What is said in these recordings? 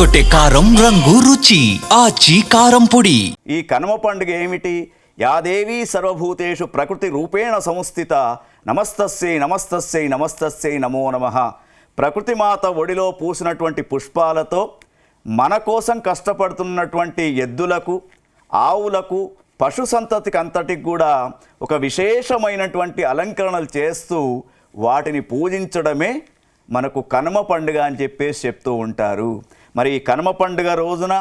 ఒకటే కారం రంగు రుచి ఆచి కారం పొడి. ఈ కనుమ పండుగ ఏమిటి? యాదేవి సర్వభూతేషు ప్రకృతి రూపేణ సంస్థిత నమస్తస్యై నమస్తస్యై నమస్తస్యై నమో నమః. ప్రకృతి మాత ఒడిలో పూసినటువంటి పుష్పాలతో మన కోసం కష్టపడుతున్నటువంటి ఎద్దులకు, ఆవులకు, పశు సంతతికి అంతటికి కూడా ఒక విశేషమైనటువంటి అలంకరణలు చేస్తూ వాటిని పూజించడమే మనకు కనుమ పండుగ అని చెప్పేసి చెప్తూ ఉంటారు. మరి ఈ కనుమ పండుగ రోజున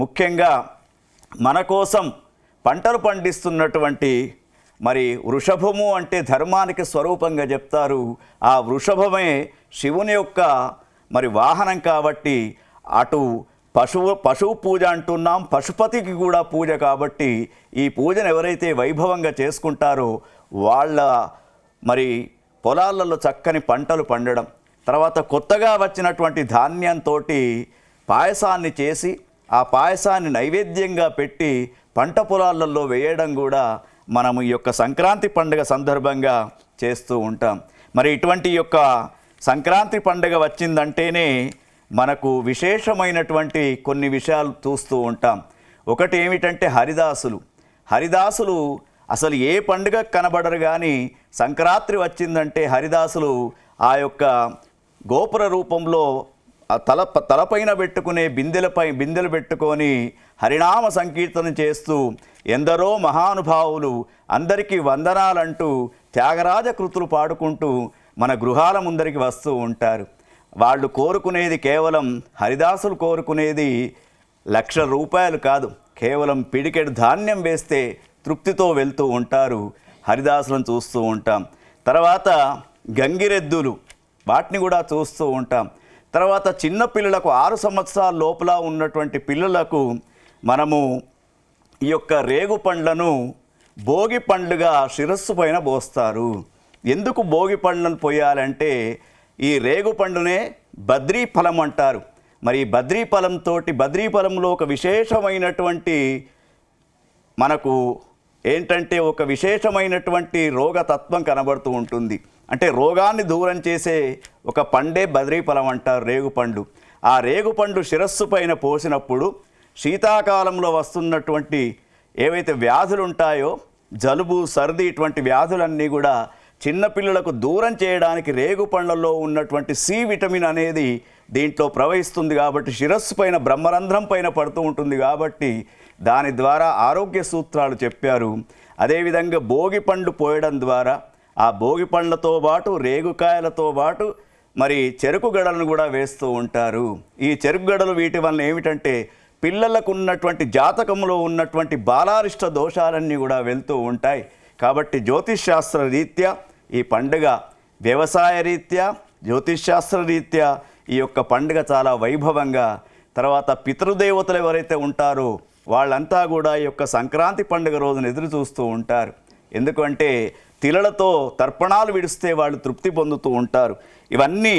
ముఖ్యంగా మన కోసం పంటలు పండిస్తున్నటువంటి మరి వృషభము అంటే ధర్మానికి స్వరూపంగా చెప్తారు. ఆ వృషభమే శివుని యొక్క మరి వాహనం కాబట్టి అటు పశువు పూజ అంటున్నాం, పశుపతికి కూడా పూజ కాబట్టి ఈ పూజను ఎవరైతే వైభవంగా చేసుకుంటారో వాళ్ళ మరి పొలాలలో చక్కని పంటలు పండడం, తర్వాత కొత్తగా వచ్చినటువంటి ధాన్యంతో పాయసాన్ని చేసి ఆ పాయసాన్ని నైవేద్యంగా పెట్టి పంట పొలాలలో వేయడం కూడా మనము ఈ యొక్క సంక్రాంతి పండుగ సందర్భంగా చేస్తూ ఉంటాం. మరి ఇటువంటి యొక్క సంక్రాంతి పండుగ వచ్చిందంటేనే మనకు విశేషమైనటువంటి కొన్ని విషయాలు చూస్తూ ఉంటాం. ఒకటి ఏమిటంటే హరిదాసులు అసలు ఏ పండుగ కనబడరు, కానీ సంక్రాంతి వచ్చిందంటే హరిదాసులు ఆ యొక్క గోపుర రూపంలో తలపైన పెట్టుకునే బిందెలు పెట్టుకొని హరినామ సంకీర్తన చేస్తూ ఎందరో మహానుభావులు అందరికీ వందనాలంటూ త్యాగరాజ కృతులు పాడుకుంటూ మన గృహాల ముందరికి వస్తూ ఉంటారు. వాళ్ళు కోరుకునేది కేవలం హరిదాసులు కోరుకునేది ₹1,00,000 కాదు, కేవలం పిడికెడు ధాన్యం వేస్తే తృప్తితో వెళ్తూ ఉంటారు. హరిదాసులను చూస్తూ ఉంటాం. తర్వాత గంగిరెద్దులు, వాటిని కూడా చూస్తూ ఉంటాం. తర్వాత చిన్న పిల్లలకు 6 సంవత్సరాల లోపల ఉన్నటువంటి పిల్లలకు మనము ఈ యొక్క రేగు పండ్లను భోగి పండుగ శిరస్సు పైన పోస్తారు. ఎందుకు భోగి పండ్లను పోయాలంటే ఈ రేగు పండునే బద్రీ ఫలం అంటారు. మరి బద్రీ ఫలంలో ఒక విశేషమైనటువంటి మనకు ఏంటంటే ఒక విశేషమైనటువంటి రోగతత్వం కనబడుతూ ఉంటుంది. అంటే రోగాన్ని దూరం చేసే ఒక పండే బద్రీ ఫలం అంటారు రేగుపండు. ఆ రేగుపండు శిరస్సు పైన పోసినప్పుడు శీతాకాలంలో వస్తున్నటువంటి ఏవైతే వ్యాధులు ఉంటాయో, జలుబు, సర్ది, ఇటువంటి వ్యాధులన్నీ కూడా చిన్నపిల్లలకు దూరం చేయడానికి రేగు పండ్లలో ఉన్నటువంటి సి విటమిన్ అనేది దీంట్లో ప్రవహిస్తుంది కాబట్టి శిరస్సు పైన బ్రహ్మరంధ్రం పైన పడుతూ ఉంటుంది కాబట్టి దాని ద్వారా ఆరోగ్య సూత్రాలు చెప్పారు. అదేవిధంగా భోగి పండు పోయడం ద్వారా ఆ భోగి పండ్లతో పాటు రేగుకాయలతో పాటు మరి చెరుకు గడలను కూడా వేస్తూ ఉంటారు. ఈ చెరుకు గడలు వీటి వల్ల ఏమిటంటే పిల్లలకు ఉన్నటువంటి జాతకంలో ఉన్నటువంటి బాలారిష్ట దోషాలన్నీ కూడా వెళ్తూ ఉంటాయి. కాబట్టి జ్యోతిష్శాస్త్ర రీత్యా ఈ పండుగ, వ్యవసాయ రీత్యా, జ్యోతిష్శాస్త్ర రీత్యా ఈ యొక్క పండుగ చాలా వైభవంగా, తర్వాత పితృదేవతలు ఎవరైతే ఉంటారో వాళ్ళంతా కూడా ఈ యొక్క సంక్రాంతి పండుగ రోజున ఎదురు చూస్తూ ఉంటారు. ఎందుకంటే తిలలతో తర్పణాలు విడిస్తే వాళ్ళు తృప్తి పొందుతూ ఉంటారు. ఇవన్నీ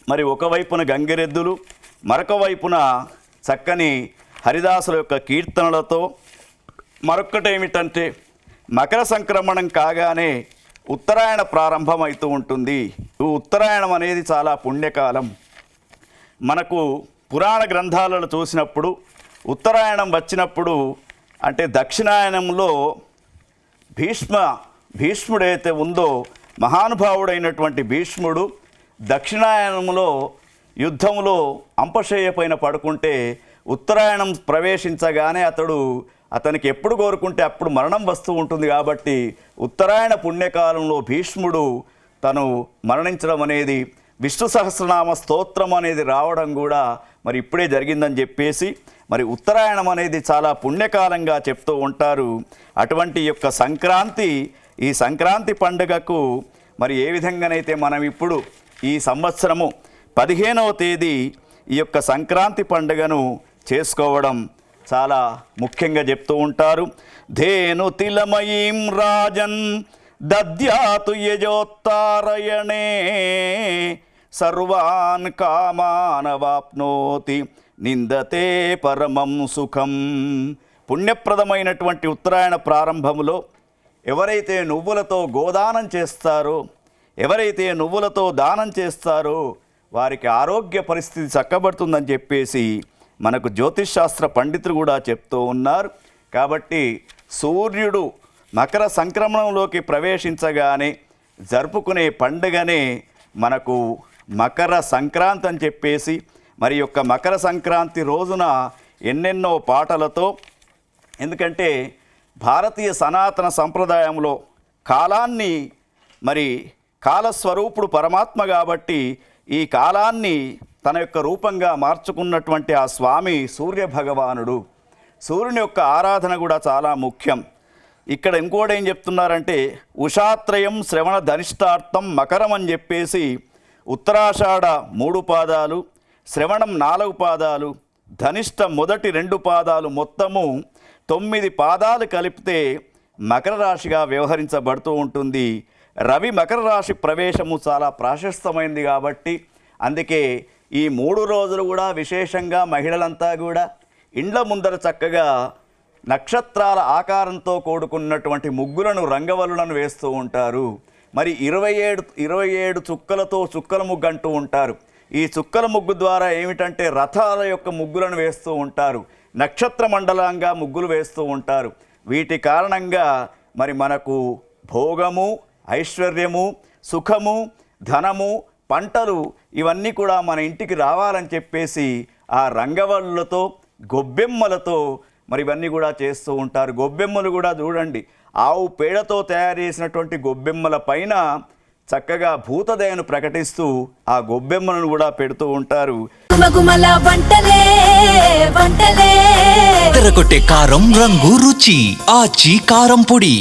మరి ఒకవైపున గంగిరెద్దులు, మరొక వైపున చక్కని హరిదాసుల యొక్క కీర్తనలతో, మరొక్కటి ఏమిటంటే మకర సంక్రమణం కాగానే ఉత్తరాయణ ప్రారంభమవుతూ ఉంటుంది. ఈ ఉత్తరాయణం అనేది చాలా పుణ్యకాలం. మనకు పురాణ గ్రంథాలలో చూసినప్పుడు ఉత్తరాయణం వచ్చినప్పుడు అంటే దక్షిణాయనంలో భీష్ముడైతే ఉందో మహానుభావుడైనటువంటి భీష్ముడు దక్షిణాయనంలో యుద్ధంలో అంపశయ్య పైన పడుకుంటే ఉత్తరాయణం ప్రవేశించగానే అతనికి ఎప్పుడు కోరుకుంటే అప్పుడు మరణం వస్తూ ఉంటుంది. కాబట్టి ఉత్తరాయణ పుణ్యకాలంలో భీష్ముడు తను మరణించడం అనేది, విష్ణు సహస్రనామ స్తోత్రం అనేది రావడం కూడా మరి ఇప్పుడే జరిగిందని చెప్పేసి మరి ఉత్తరాయణం అనేది చాలా పుణ్యకాలంగా చెప్తూ ఉంటారు. అటువంటి యొక్క ఈ సంక్రాంతి పండుగకు మరి ఏ విధంగానైతే మనం ఇప్పుడు ఈ సంవత్సరము 15వ తేదీ ఈ యొక్క సంక్రాంతి పండుగను చేసుకోవడం చాలా ముఖ్యంగా చెప్తూ ఉంటారు. ధేను తిలమయీం రాజన్ దద్యాతు యజోత్తారయణే సర్వాన్ కామానవాప్నోతి నిందతే పరమం సుఖం. పుణ్యప్రదమైనటువంటి ఉత్తరాయణ ప్రారంభములో ఎవరైతే నువ్వులతో గోదానం చేస్తారో, ఎవరైతే నువ్వులతో దానం చేస్తారో వారికి ఆరోగ్య పరిస్థితి చక్కబడుతుందని చెప్పేసి మనకు జ్యోతిష్ శాస్త్ర పండితులు కూడా చెప్తూ ఉన్నారు. కాబట్టి సూర్యుడు మకర సంక్రమణంలోకి ప్రవేశించగానే జరుపుకునే పండుగనే మనకు మకర సంక్రాంతి అని చెప్పేసి, మరి యొక్క మకర సంక్రాంతి రోజున ఎన్నెన్నో పాటలతో, ఎందుకంటే భారతీయ సనాతన సంప్రదాయంలో కాలాన్ని, మరి కాలస్వరూపుడు పరమాత్మ కాబట్టి ఈ కాలాన్ని తన యొక్క రూపంగా మార్చుకున్నటువంటి ఆ స్వామి సూర్య భగవానుడు. సూర్యుని యొక్క ఆరాధన కూడా చాలా ముఖ్యం. ఇక్కడ ఇంకోటి ఏం చెప్తున్నారంటే, ఉషాత్రయం శ్రవణ ధనిష్టార్థం మకరం అని చెప్పేసి ఉత్తరాషాఢ 3 పాదాలు, శ్రవణం 4 పాదాలు, ధనిష్ట మొదటి 2 పాదాలు, మొత్తము 9 పాదాలు కలిపితే మకర రాశిగా వ్యవహరించబడుతూ ఉంటుంది. రవి మకర రాశి ప్రవేశము చాలా ప్రాశస్తమైంది కాబట్టి అందుకే ఈ 3 రోజులు కూడా విశేషంగా మహిళలంతా కూడా ఇండ్ల ముందర చక్కగా నక్షత్రాల ఆకారంతో కూడుకున్నటువంటి ముగ్గులను, రంగవల్లులను వేస్తూ ఉంటారు. మరి 27 చుక్కలతో చుక్కల ముగ్గు అంటూ ఉంటారు. ఈ చుక్కల ముగ్గు ద్వారా ఏమిటంటే రథాల యొక్క ముగ్గులను వేస్తూ ఉంటారు, నక్షత్ర మండలంగా ముగ్గులు వేస్తూ ఉంటారు. వీటి కారణంగా మరి మనకు భోగము, ఐశ్వర్యము, సుఖము, ధనము, పంటలు ఇవన్నీ కూడా మన ఇంటికి రావాలని చెప్పేసి ఆ రంగవల్లులతో, గొబ్బెమ్మలతో మరి ఇవన్నీ కూడా చేస్తూ ఉంటారు. గొబ్బెమ్మలు కూడా చూడండి, ఆవు పేడతో తయారు చేసినటువంటి గొబ్బెమ్మల పైన చక్కగా భూతదయను ప్రకటిస్తూ ఆ గొబ్బెమ్మలను కూడా పెడుతూ ఉంటారు. తెరకొట్టే కారం రంగు రుచి ఆచి కారం పొడి.